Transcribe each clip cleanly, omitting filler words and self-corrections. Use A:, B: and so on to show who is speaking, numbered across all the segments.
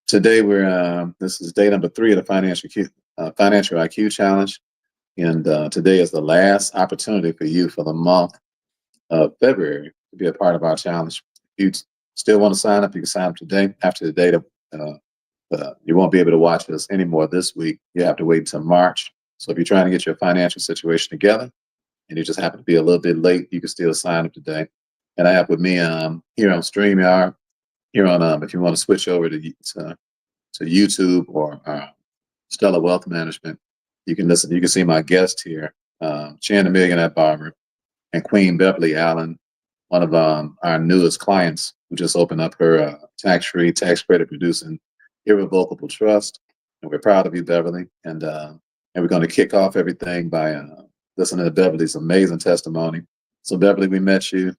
A: Today this is day number 3 of the Financial IQ Challenge, and today is the last opportunity for you for the month of February to be a part of our challenge. If you still want to sign up, you can sign up today. After the date, you won't be able to watch us anymore this week. You have to wait until March. So if you're trying to get your financial situation together and you just happen to be a little bit late, you can still sign up today. And I have with me here on StreamYard, here on if you want to switch over to YouTube or Stellar Wealth Management, you can listen. You can see my guest here, Chan the Millionaire Barber, and Queen Beverly Allen, one of our newest clients who just opened up her tax-free, tax credit producing irrevocable trust. And we're proud of you, Beverly. And we're going to kick off everything by listening to Beverly's amazing testimony. So Beverly, we met you.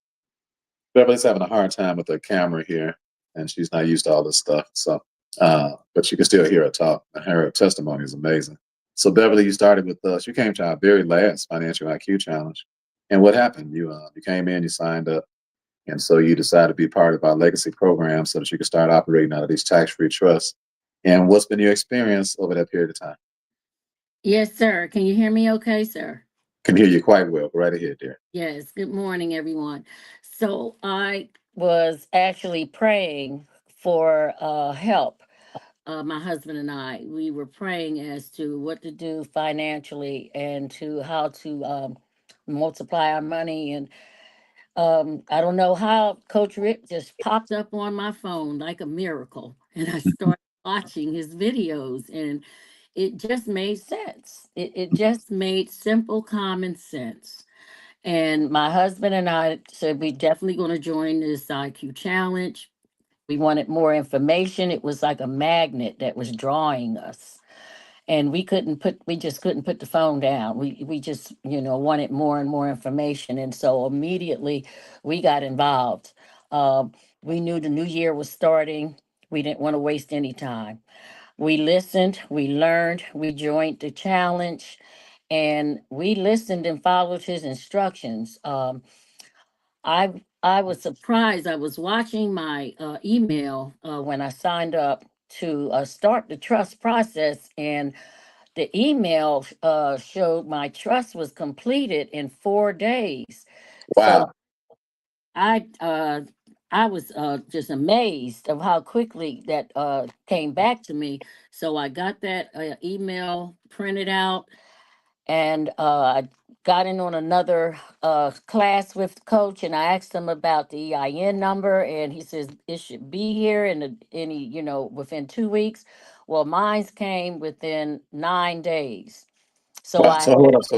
A: Beverly's having a hard time with her camera here, and she's not used to all this stuff. So, but you can still hear her talk. And her testimony is amazing. So Beverly, you started with us. You came to our very last Financial IQ Challenge. And what happened? You came in, you signed up, and so you decided to be part of our legacy program so that you could start operating out of these tax-free trusts. And what's been your experience over that period of time?
B: Yes, sir. Can you hear me okay, sir?
A: Can hear you quite well. Go right ahead, dear.
B: Yes. Good morning, everyone. So I was actually praying for help. My husband and I, we were praying as to what to do financially and to how to multiply our money. And I don't know how Coach Rick just popped up on my phone like a miracle. And I started watching his videos, and it just made sense. It just made simple common sense. And my husband and I said we definitely going to join this IQ challenge. We wanted more information. It was like a magnet that was drawing us. And we just couldn't put the phone down. We just, wanted more and more information. And so immediately we got involved. We knew the new year was starting. We didn't want to waste any time. We listened, we learned, we joined the challenge, and we listened and followed his instructions. I was surprised. I was watching my email when I signed up to start the trust process, and the email showed my trust was completed in 4 days. So
A: Wow.
B: I was just amazed of how quickly that came back to me. So I got that email printed out, and I got in on another class with the coach, and I asked him about the EIN number, and he says it should be here in within 2 weeks. Well, mine's came within 9 days. So
A: Wow.
B: I
A: So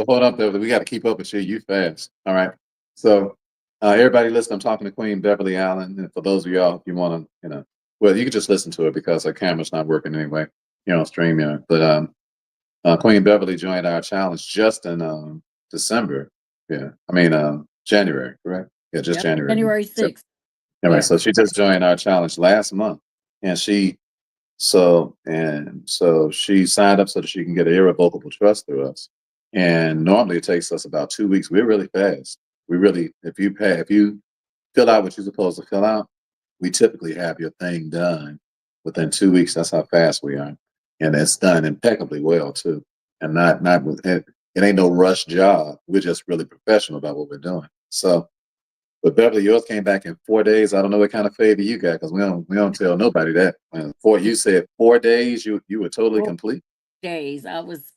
A: hold up, Beverly. We got to keep up with you. You fast. All right. So everybody listen, I'm talking to Queen Beverly Allen. And for those of y'all, if you want to, well, you can just listen to it because her camera's not working anyway, on StreamYard. But Queen Beverly joined our challenge just in December. Yeah. I mean, January, correct? Yeah, just
B: Yep,
A: January.
B: January 6th.
A: All right.
B: Yeah.
A: So she just joined our challenge last month. And so she signed up so that she can get an irrevocable trust through us. And normally it takes us about 2 weeks. We're really fast. If you fill out what you're supposed to fill out, we typically have your thing done within 2 weeks. That's how fast we are, and it's done impeccably well too. And not with it ain't no rush job. We're just really professional about what we're doing. So, but Beverly, yours came back in 4 days. I don't know what kind of favor you got because we don't tell nobody that. You said 4 days, you were totally complete.
B: Days. I was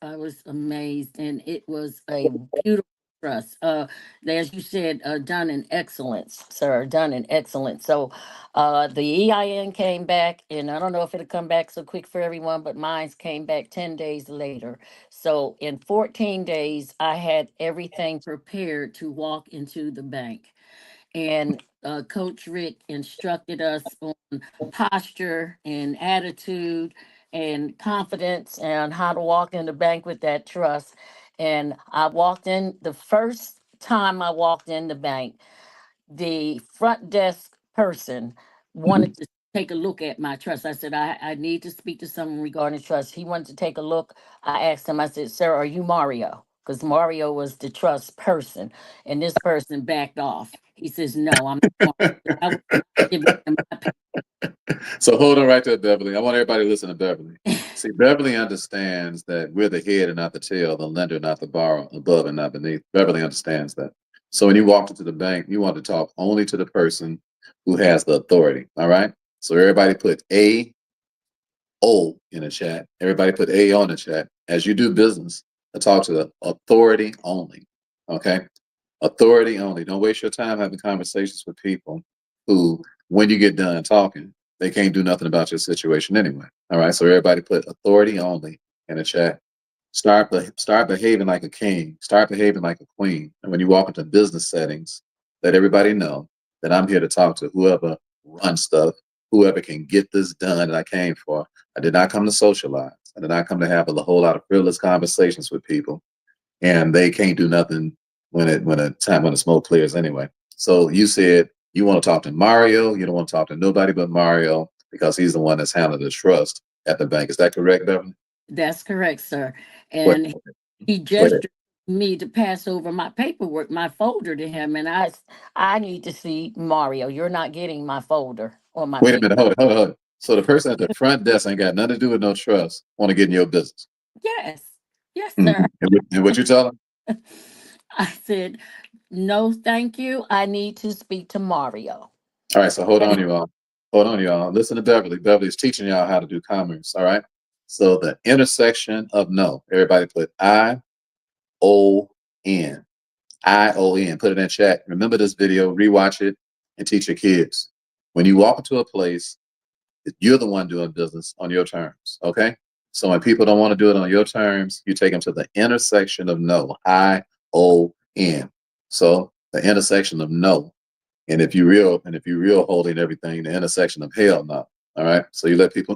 B: amazed, and it was a beautiful trust. As you said, done in excellence, sir, done in excellence. So, the EIN came back, and I don't know if it'll come back so quick for everyone, but mine's came back 10 days later. So, in 14 days, I had everything prepared to walk into the bank, and Coach Rick instructed us on posture and attitude and confidence and how to walk in the bank with that trust. And I walked in the first time I walked in the bank, the front desk person
A: Mhm.
B: wanted to take a look at my trust. I said, I need to speak to someone regarding trust. He wanted to take a look. I asked him, I said, sir, are you Mario? Because Mario was the trust person, and this person backed off. He says, no, I'm not going to. I will give him my
A: So hold on right there, Beverly. I want everybody to listen to Beverly. See, Beverly understands that we're the head and not the tail, the lender, not the borrower, above and not beneath. Beverly understands that. So when you walked into the bank, you want to talk only to the person who has the authority. All right. So everybody put O in the chat. Everybody put A on the chat. As you do business, to talk to the authority only. Okay. Authority only. Don't waste your time having conversations with people who, when you get done talking, they can't do nothing about your situation anyway. All right. So everybody put authority only in the chat. Start behaving like a king. Start behaving like a queen. And when you walk into business settings, let everybody know that I'm here to talk to whoever runs stuff, whoever can get this done that I came for. I did not come to socialize. I did not come to have a whole lot of frivolous conversations with people, and they can't do nothing when the smoke clears anyway. So you said you want to talk to Mario. You don't want to talk to nobody but Mario because he's the one that's handling the trust at the bank. Is that correct, Beverly?
B: That's correct, sir.
A: Wait,
B: And he
A: wait,
B: gestured me to pass over my paperwork, my folder to him, and I need to see Mario. You're not getting my folder or my
A: wait a
B: paper.
A: minute. Hold it. So the person at the front desk ain't got nothing to do with no trust. Want to get in your business?
B: Yes, yes,
A: Mhm.
B: sir.
A: And what you tell them?
B: I said, no, thank you. I need to speak to Mario.
A: All right. So hold
B: And
A: on, you all. Hold on, y'all. Listen to Beverly. Beverly's teaching y'all how to do commerce. All right. So the intersection of no. Everybody put ION. ION. Put it in chat. Remember this video, rewatch it, and teach your kids. When you walk into a place, you're the one doing business on your terms. Okay. So when people don't want to do it on your terms, you take them to the intersection of no. ION. So the intersection of no. And if you real holding everything, the intersection of hell no. All right. So you let people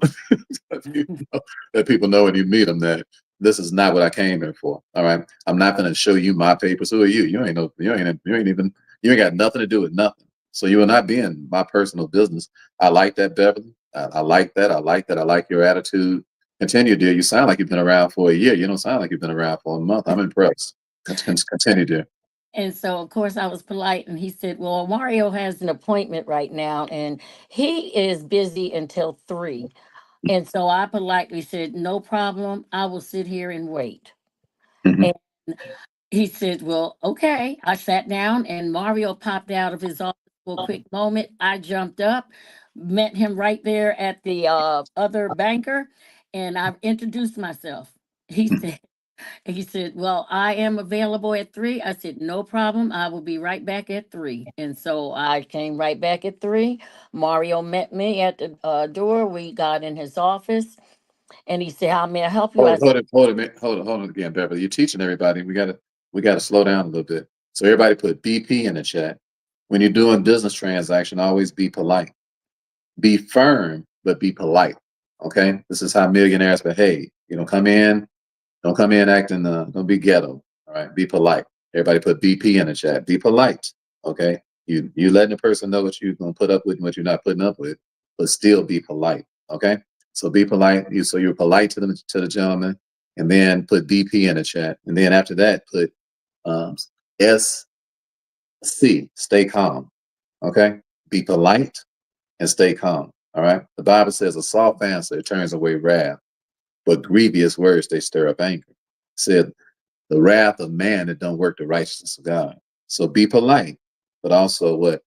A: let people know when you meet them that this is not what I came here for. All right. I'm not going to show you my papers. Who are you? You ain't got nothing to do with nothing. So you are not being my personal business. I like that, Beverly. I like that. I like that. I like your attitude. Continue, dear. You sound like you've been around for a year. You don't sound like you've been around for a month. I'm impressed. Continue, dear.
B: And so, of course, I was polite, and he said, well, Mario has an appointment right now, and he is busy until 3. And so I politely said, no problem. I will sit here and wait.
A: Mhm.
B: And he said, well, okay. I sat down, and Mario popped out of his office for a quick moment. I jumped up, met him right there at the other banker, and I introduced myself. He said, well, I am available at 3. I said, no problem. I will be right back at 3. And so I came right back at 3. Mario met me at the door. We got in his office, and he said, how may I help you? I said,
A: Hold it again, Beverly. You're teaching everybody. We gotta slow down a little bit. So everybody put BP in the chat. When you're doing business transaction, always be polite. Be firm, but be polite. Okay? This is how millionaires behave. Don't come in acting don't be ghetto. All right. Be polite. Everybody put BP in the chat. Be polite. Okay. You letting the person know what you're gonna put up with and what you're not putting up with, but still be polite. Okay. So be polite. So you're polite to the gentleman, and then put BP in the chat. And then after that, put SC, stay calm. Okay. Be polite and stay calm. All right. The Bible says a soft answer turns away wrath, but grievous words they stir up anger. Said the wrath of man that don't work the righteousness of God. So be polite, but also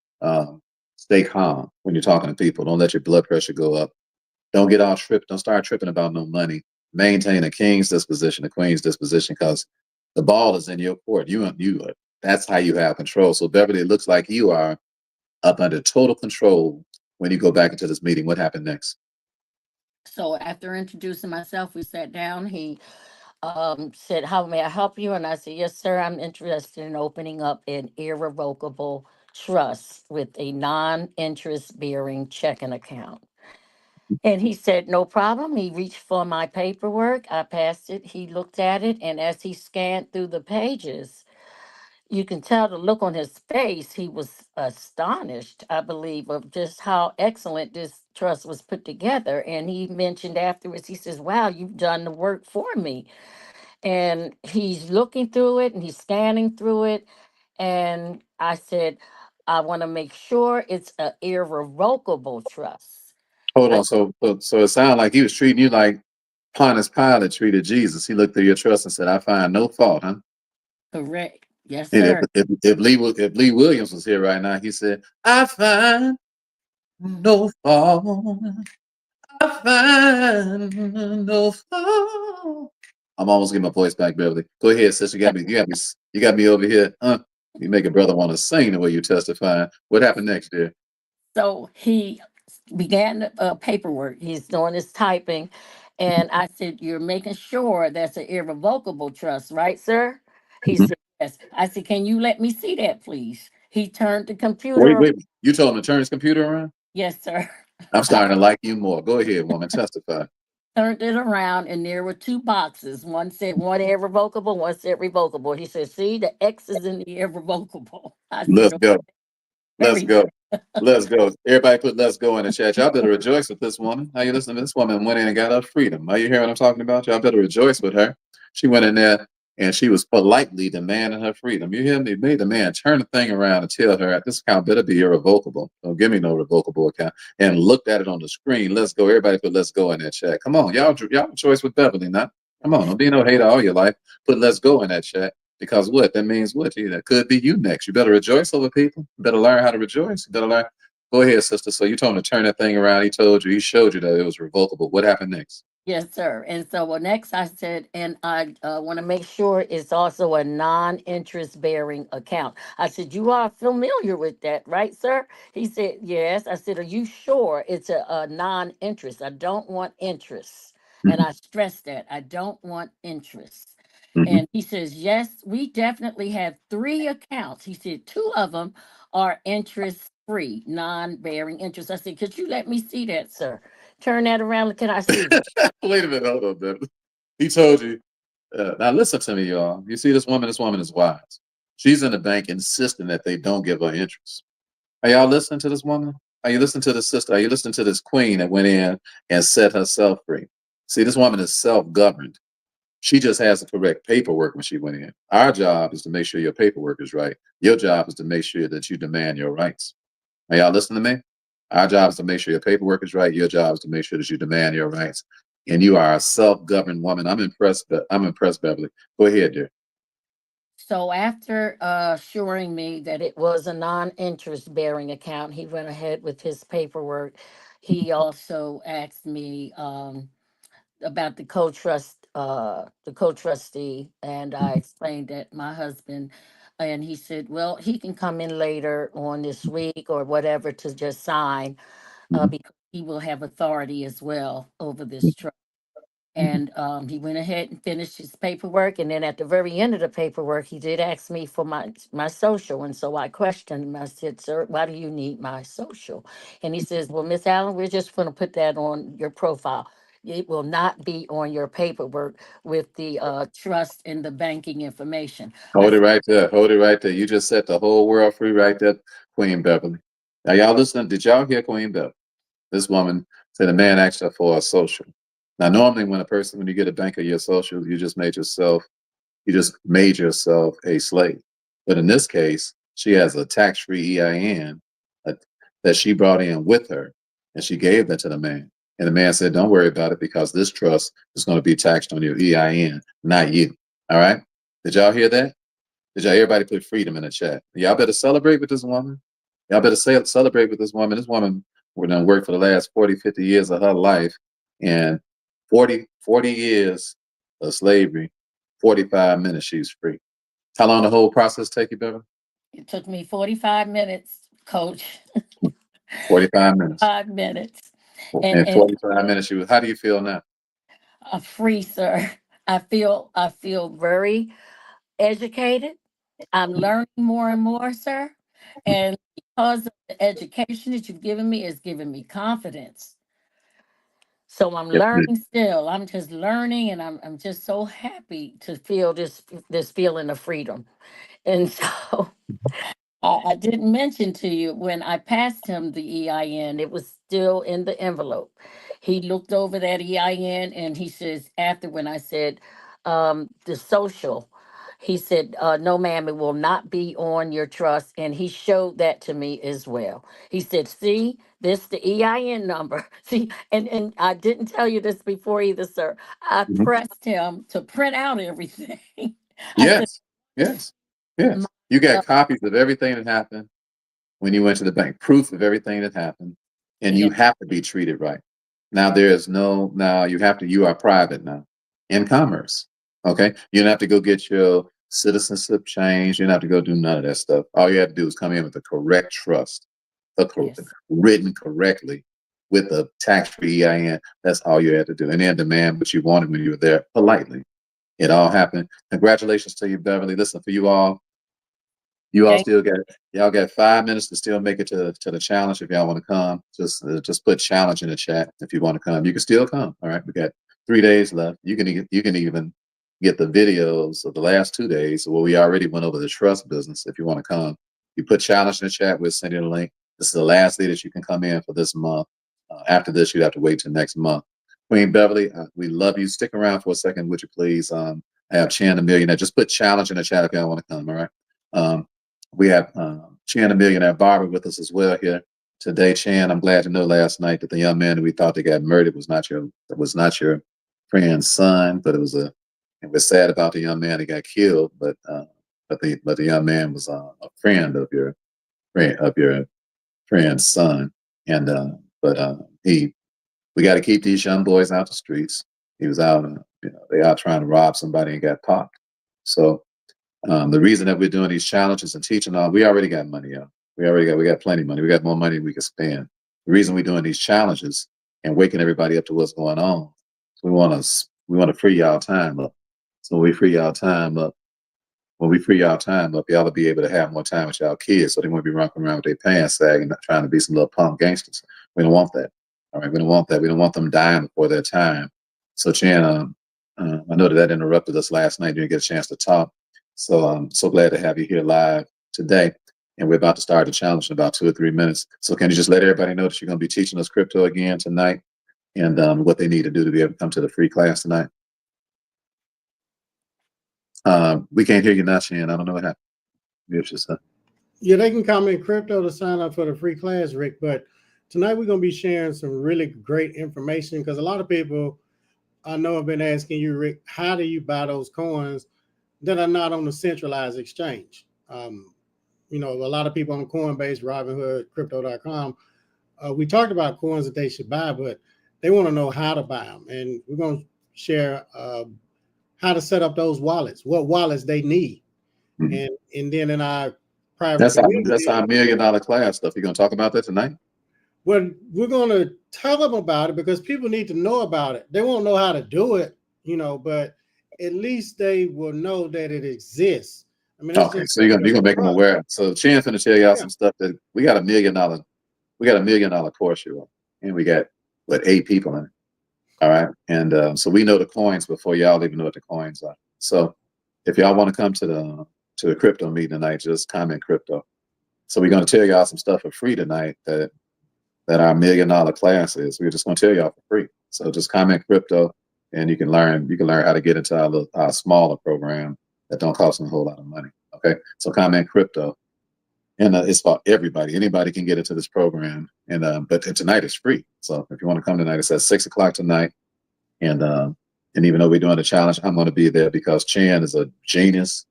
A: stay calm when you're talking to people. Don't let your blood pressure go up. Don't get all tripped. Don't start tripping about no money. Maintain a king's disposition, a queen's disposition, because the ball is in your court. That's how you have control. So Beverly, it looks like you are up under total control when you go back into this meeting. What happened next?
B: so after introducing myself, we sat down. He said, how may I help you? And I said, yes, sir. I'm interested in opening up an irrevocable trust with a non-interest bearing checking account. And he said, no problem. He reached for my paperwork. I passed it. He looked at it. And as he scanned through the pages, you can tell the look on his face. He was astonished, I believe, of just how excellent this trust was put together. And he mentioned afterwards, he says, wow, you've done the work for me. And he's looking through it and he's scanning through it. And I said, I want to make sure it's an irrevocable trust.
A: Hold
B: I
A: on. So it sounded like he was treating you like Pontius Pilate treated Jesus. He looked through your trust and said, "I find no fault, huh?"
B: correct. Yes,
A: And
B: sir.
A: if Lee Williams was here right now, he said, "I find no fault. I find no fault." I'm almost getting my voice back, Beverly. Go ahead, sister. You got me over here. You make a brother want to sing the way you testify. What happened next, dear?
B: So he began the paperwork. He's doing his typing. And I said, "You're making sure that's an irrevocable trust, right, sir?" He
A: Mhm.
B: said, "Yes." I said, "Can you let me see that, please?" He turned the
A: Wait,
B: computer.
A: wait. You told him to turn his computer around?
B: Yes, sir.
A: I'm starting to like you more. Go ahead, woman. Testify.
B: Turned it around, and there were two boxes. One said one irrevocable, one said revocable. He said, "See, the X is in the irrevocable." I
A: Let's
B: said, "Oh,
A: go. Let's
B: very."
A: go. Let's go. Everybody put let's go in the chat. Y'all better rejoice with this woman. How you listening to this woman went in and got her freedom? Are you hearing what I'm talking about? Y'all better rejoice with her. She went in there and she was politely demanding her freedom. You hear me? Made the man turn the thing around and tell her this account better be irrevocable. Don't give me no revocable account. And looked at it on the screen. Let's go. Everybody put let's go in that chat. Come on. Y'all rejoice with Beverly now. Come on. Don't be no hater all your life. Put let's go in that chat. Because what? That means what? That could be you next. You better rejoice over people. You better learn how to rejoice. You better learn. Go ahead, sister. So you told him to turn that thing around. He told you, he showed you that it was revocable. What happened next?
B: Yes, sir. And so next I said, and I want to make sure it's also a non-interest bearing account. I said, "You are familiar with that, right, sir?" He said, "Yes." I said, "Are you sure it's a non-interest? I don't want interest." And
A: Mhm,
B: I stressed that I don't want interest.
A: mhm.
B: And he says, "Yes, we definitely have three accounts." He said, "Two of them are interest free, non-bearing interest." I said, "Could you let me see that, sir? Turn that around. Can I see?"
A: Wait a minute. Hold on, man. He told you. Now listen to me, y'all. You see this woman? This woman is wise. She's in the bank insisting that they don't give her interest. Are y'all listening to this woman? Are you listening to this sister? Are you listening to this queen that went in and set herself free? See, this woman is self-governed. She just has the correct paperwork when she went in. Our job is to make sure your paperwork is right. Your job is to make sure that you demand your rights. Are y'all listening to me? Our job is to make sure your paperwork is right. Your job is to make sure that you demand your rights. And you are a self-governed woman. I'm impressed. I'm impressed, Beverly. Go ahead, dear.
B: So after assuring me that it was a non-interest bearing account, he went ahead with his paperwork. He also asked me about the co-trustee, and I explained that my husband, and he said, "Well, he can come in later on this week or whatever to just sign,
A: Mhm,
B: because he will have authority as well over this trust."
A: mhm.
B: And he went ahead and finished his paperwork. And then at the very end of the paperwork, he did ask me for my social. And so I questioned him. I said, "Sir, why do you need my social?" And he says, "Well, Miss Allen, we're just going to put that on your profile. It will not be on your paperwork with the trust and the banking information." I
A: Hold it
B: said,
A: right there. Hold it right there. You just set the whole world free right there, Queen Beverly. Now, y'all listen. Did y'all hear Queen Beverly? This woman said a man asked her for a social. Now, normally when you get a bank of your social, you just made yourself a slave. But in this case, she has a tax-free EIN uh, that she brought in with her, and she gave that to the man. And the man said, "Don't worry about it because this trust is going to be taxed on your EIN, not you." All right? Did y'all hear that? Did y'all everybody put freedom in the chat? Y'all better celebrate with this woman. Y'all better celebrate with this woman. This woman we're done worked for the last 40, 50 years of her life, and 40 years of slavery, 45 minutes she's free. How long the whole process take you, Beverly?
B: it took me 45 minutes, coach.
A: 45 minutes.
B: 5 minutes.
A: And
B: And
A: 45 minutes she was, how do you feel now?
B: free, sir. I feel very educated. I'm learning more and more, sir. And because of the education that you've given me, it's given me confidence. So I'm
A: Yes,
B: learning still. I'm just learning, and I'm just so happy to feel this feeling of freedom. And so I didn't mention to you when I passed him the EIN, it was still in the envelope. He looked over that EIN and he says, after when I said the social, He said, no, ma'am, it will not be on your trust. And he showed that to me as well. He said, see, this the EIN number. See, and I didn't tell you this before either, sir. I
A: Mhm.
B: pressed him to print out everything. I said,
A: Yes, yes, yes.
B: my,
A: You
B: uh,
A: got copies of everything that happened when you went to the bank, proof of everything that happened, and
B: yeah,
A: you have to be treated right. Now there is no, now you have to, you are private now in commerce. Okay. You don't have to go get your citizenship changed. You don't have to go do none of that stuff. All you have to do is come in with the correct trust,
B: yes.
A: written correctly with a tax-free EIN. That's all you had to do. And then demand what you wanted when you were there politely. It all happened. Congratulations to you, Beverly. Listen, for you all, you all
B: Thank
A: still got, y'all got 5 minutes to still make it to the challenge. If y'all want to come, just put challenge in the chat. If you want to come, you can still come. All right, we got 3 days left. You can even get the videos of the last 2 days where we already went over the trust business. If you want to come, you put challenge in the chat. We'll send you the link. This is the last day that you can come in for this month. After this, you have to wait till next month. Queen Beverly, we love you. Stick around for a second, would you please? I have Chan the Millionaire. Just put challenge in the chat if y'all want to come. All right. Um, we have Chan the Millionaire Barber with us as well here today. Chan, I'm glad to know last night that the young man that we thought that got murdered was not your friend's son, but it was a. And we're sad about the young man that got killed, but the young man was a friend of your friend's son, and he we got to keep these young boys out the streets. He was out, they out trying to rob somebody and got popped. So the reason that we're doing these challenges and teaching all, we already got money out. We got plenty of money. We got more money than we can spend. The reason we're doing these challenges and waking everybody up to what's going on, we want to free y'all time up. So when we free y'all time up, y'all will be able to have more time with y'all kids, so they won't be running around with their pants sagging, not trying to be some little punk gangsters. We don't want that. All right, we don't want that. We don't want them dying before their time. So, Chan, I know that interrupted us last night. You didn't get a chance to talk. So I'm so glad to have you here live today. And we're about to start the challenge in about 2 or 3 minutes. So can you just let everybody know that you're going to be teaching us crypto again tonight, and what they need to do to be able to come to the free class tonight? We can't hear you now, Shan. I don't know what happened.
C: Yeah, they can come in crypto to sign up for the free class, Rick. But tonight we're going to be sharing some really great information, because a lot of people I know have been asking you, Rick, how do you buy those coins that are not on the centralized exchange? A lot of people on Coinbase, Robinhood, Crypto.com, we talked about coins that they should buy, but they want to know how to buy them. And we're going to share how to set up those wallets, what wallets they need.
A: Mhm.
C: And then in our private
A: That's
C: community,
A: our $1 million class stuff. You gonna talk about that tonight?
C: well, we're going to tell them about it because people need to know about it. They won't know how to do it, but at least they will know that it exists. I mean, it's
A: Okay,
C: just
A: so
C: like
A: you're gonna make them
C: trust.
A: aware. So Chan's gonna tell y'all
C: Yeah.
A: some stuff that we got $1 million course, you all, and we got 8 people in it. All right, and so we know the coins before y'all even know what the coins are. So if y'all want to come to the crypto meeting tonight, just comment crypto. So we're gonna tell y'all some stuff for free tonight that our $1 million class is. We're just gonna tell y'all for free. So just comment crypto, and you can learn how to get into our smaller program that don't cost a whole lot of money. Okay, so comment crypto, and it's for everybody. Anybody can get into this program, and but tonight is free. So if you want to come tonight, it's at 6 o'clock tonight, and even though we're doing the challenge, I'm going to be there because Chan is a genius,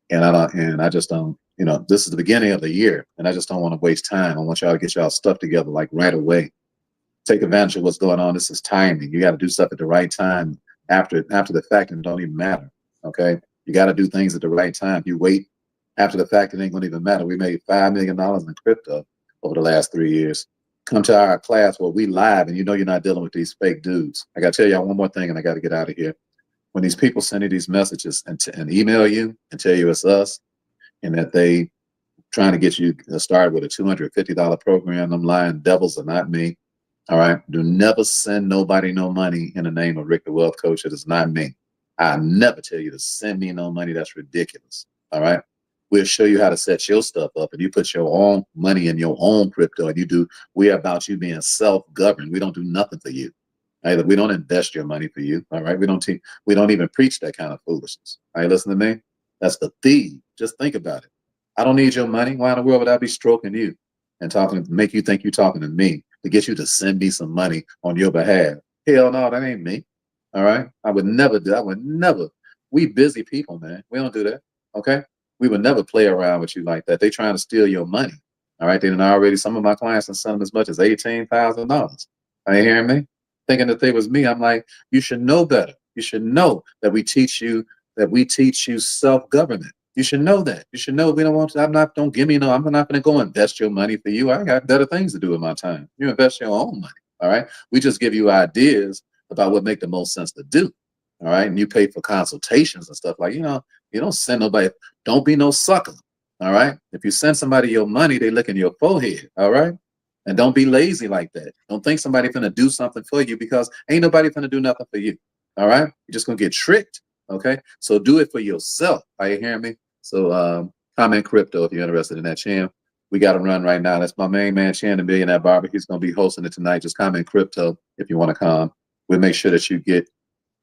A: and I just don't. This is the beginning of the year, and I just don't want to waste time. I want y'all to get y'all stuff together like right away. Take advantage of what's going on. This is timing. You got to do stuff at the right time after the fact, and it don't even matter. Okay, you got to do things at the right time. If you wait after the fact, it ain't gonna even matter. We made $5 million in crypto over the last 3 years. Come to our class where we live, and you're not dealing with these fake dudes. I got to tell y'all one more thing, and I got to get out of here. When these people send you these messages and email you and tell you it's us, and that they trying to get you started with a $250 program, them lying devils are not me. All right. Do never send nobody no money in the name of Rick the Wealth Coach. It is not me. I never tell you to send me no money. That's ridiculous. All right. We'll show you how to set your stuff up, and you put your own money in your own crypto, and we're about you being self-governed. We don't do nothing for you. Either we don't invest your money for you. All right. We don't even preach that kind of foolishness. All right. Listen to me. That's the thief. Just think about it. I don't need your money. Why in the world would I be stroking you and talking to make you think you're talking to me to get you to send me some money on your behalf? Hell no, that ain't me. All right. I would never do. I would never. We busy people, man. We don't do that. Okay. We would never play around with you like that. They trying to steal your money. All right. They done already. Some of my clients have sent them as much as $18,000. Are you hearing me? Thinking that they was me. I'm like, you should know better. You should know that we teach you self-government. You should know that. You should know we don't want to, don't give me no, I'm not going to go invest your money for you. I got better things to do with my time. You invest your own money. All right. We just give you ideas about what make the most sense to do. All right. And you pay for consultations and stuff like, you don't send nobody, don't be no sucker. All right. If you send somebody your money, they look in your forehead. All right. And don't be lazy like that. Don't think somebody finna do something for you, because ain't nobody finna do nothing for you. All right. You're just going to get tricked. Okay. So do it for yourself. Are you hearing me? So comment crypto if you're interested in that. Chan, we got to run right now. That's my main man, Chan, the Millionaire Barber. He's going to be hosting it tonight. Just comment crypto if you want to come. We'll make sure that you get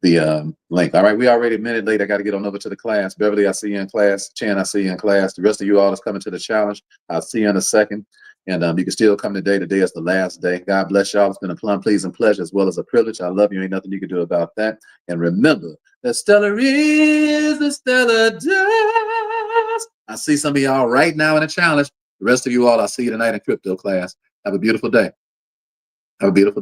A: the link. All right. We already a minute late. I got to get on over to the class. Beverly, I see you in class. Chan, I see you in class. The rest of you all is coming to the challenge. I'll see you in a second. And you can still come today. Today is the last day. God bless y'all. It's been a plum, pleasing pleasure as well as a privilege. I love you. Ain't nothing you can do about that. And remember, the stellar is the stellar does. I see some of y'all right now in the challenge. The rest of you all, I'll see you tonight in crypto class. Have a beautiful day. Have a beautiful day.